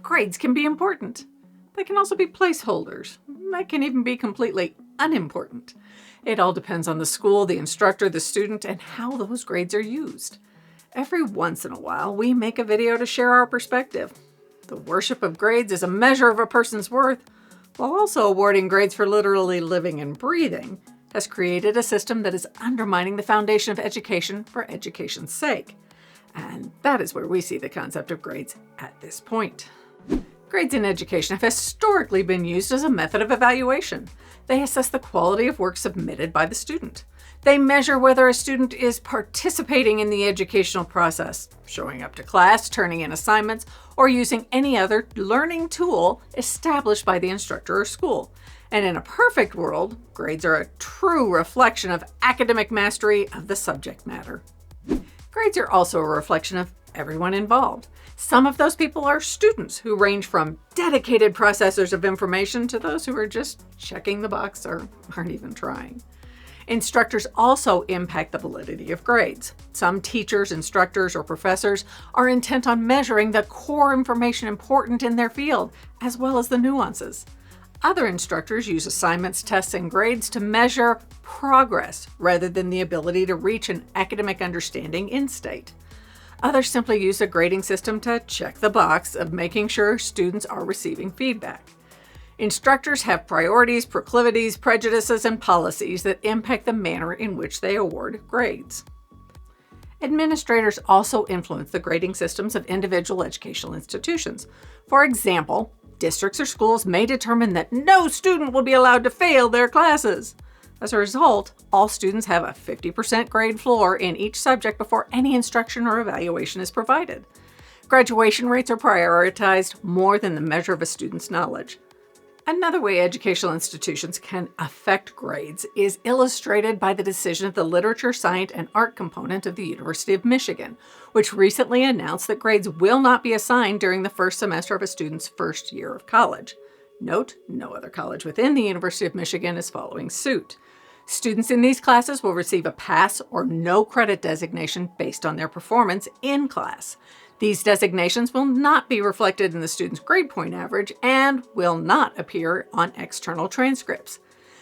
Grades can be important. They can also be placeholders. They can even be completely unimportant. It all depends on the school, the instructor, the student, and how those grades are used. Every once in a while, we make a video to share our perspective. The worship of grades is a measure of a person's worth, while also awarding grades for literally living and breathing has created a system that is undermining the foundation of education for education's sake. And that is where we see the concept of grades at this point. Grades in education have historically been used as a method of evaluation. They assess the quality of work submitted by the student. They measure whether a student is participating in the educational process, showing up to class, turning in assignments, or using any other learning tool established by the instructor or school. And in a perfect world, grades are a true reflection of academic mastery of the subject matter. Grades are also a reflection of everyone involved. Some of those people are students who range from dedicated processors of information to those who are just checking the box or aren't even trying. Instructors also impact the validity of grades. Some teachers, instructors, or professors are intent on measuring the core information important in their field, as well as the nuances. Other instructors use assignments, tests, and grades to measure progress rather than the ability to reach an academic understanding in state. Others simply use a grading system to check the box of making sure students are receiving feedback. Instructors have priorities, proclivities, prejudices, and policies that impact the manner in which they award grades. Administrators also influence the grading systems of individual educational institutions. For example, districts or schools may determine that no student will be allowed to fail their classes. As a result, all students have a 50% grade floor in each subject before any instruction or evaluation is provided. Graduation rates are prioritized more than the measure of a student's knowledge. Another way educational institutions can affect grades is illustrated by the decision of the Literature, Science, and Art component of the University of Michigan, which recently announced that grades will not be assigned during the first semester of a student's first year of college. Note, no other college within the University of Michigan is following suit. Students in these classes will receive a pass or no credit designation based on their performance in class. These designations will not be reflected in the student's grade point average and will not appear on external transcripts.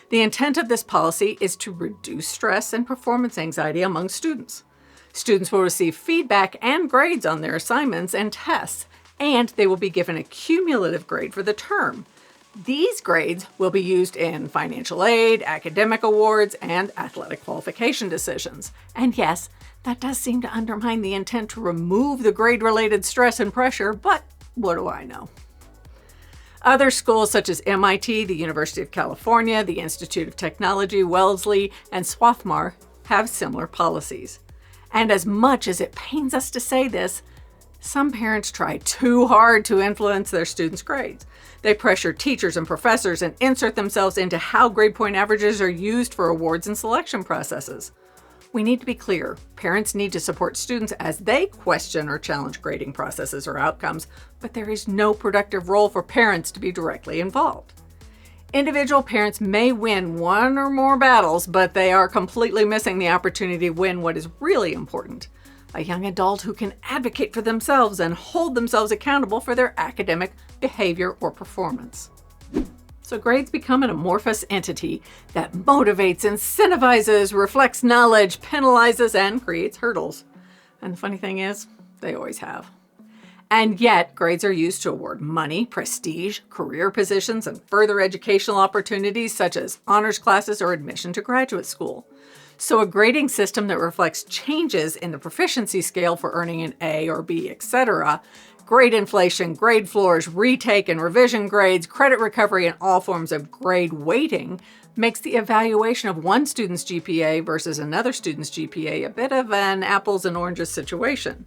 The intent of this policy is to reduce stress and performance anxiety among students. Students will receive feedback and grades on their assignments and tests, and they will be given a cumulative grade for the term. These grades will be used in financial aid, academic awards, and athletic qualification decisions. And yes, that does seem to undermine the intent to remove the grade-related stress and pressure, but what do I know? Other schools such as MIT, the University of California, the Institute of Technology, Wellesley, and Swarthmore have similar policies. And as much as it pains us to say this, some parents try too hard to influence their students' grades. They pressure teachers and professors and insert themselves into how grade point averages are used for awards and selection processes. We need to be clear. Parents need to support students as they question or challenge grading processes or outcomes, but there is no productive role for parents to be directly involved. Individual parents may win one or more battles, but they are completely missing the opportunity to win what is really important: a young adult who can advocate for themselves and hold themselves accountable for their academic behavior or performance. So grades become an amorphous entity that motivates, incentivizes, reflects knowledge, penalizes, and creates hurdles. And the funny thing is, they always have. And yet, grades are used to award money, prestige, career positions, and further educational opportunities such as honors classes or admission to graduate school. So a grading system that reflects changes in the proficiency scale for earning an A or B, etc., grade inflation, grade floors, retake and revision grades, credit recovery, and all forms of grade weighting makes the evaluation of one student's GPA versus another student's GPA a bit of an apples and oranges situation.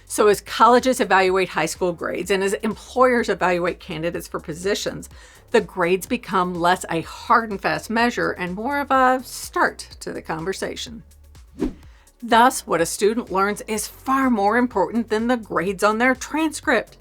So as colleges evaluate high school grades and as employers evaluate candidates for positions, the grades become less a hard and fast measure and more of a start to the conversation. Thus, what a student learns is far more important than the grades on their transcript.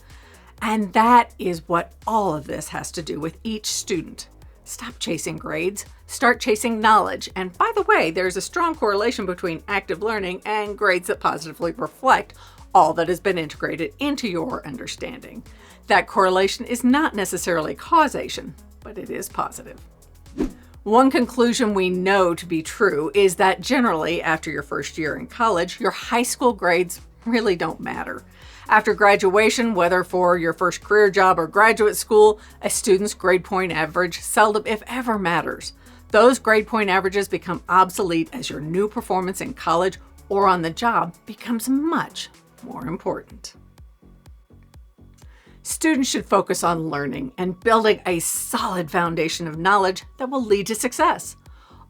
And that is what all of this has to do with each student. Stop chasing grades, start chasing knowledge. And by the way, there's a strong correlation between active learning and grades that positively reflect all that has been integrated into your understanding. That correlation is not necessarily causation, but it is positive. One conclusion we know to be true is that generally, after your first year in college, your high school grades really don't matter. After graduation, whether for your first career job or graduate school, a student's grade point average seldom, if ever, matters. Those grade point averages become obsolete as your new performance in college or on the job becomes much more important. Students should focus on learning and building a solid foundation of knowledge that will lead to success.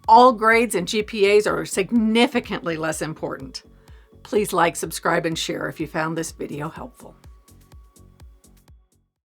All grades and GPAs are significantly less important. Please like, subscribe, and share if you found this video helpful.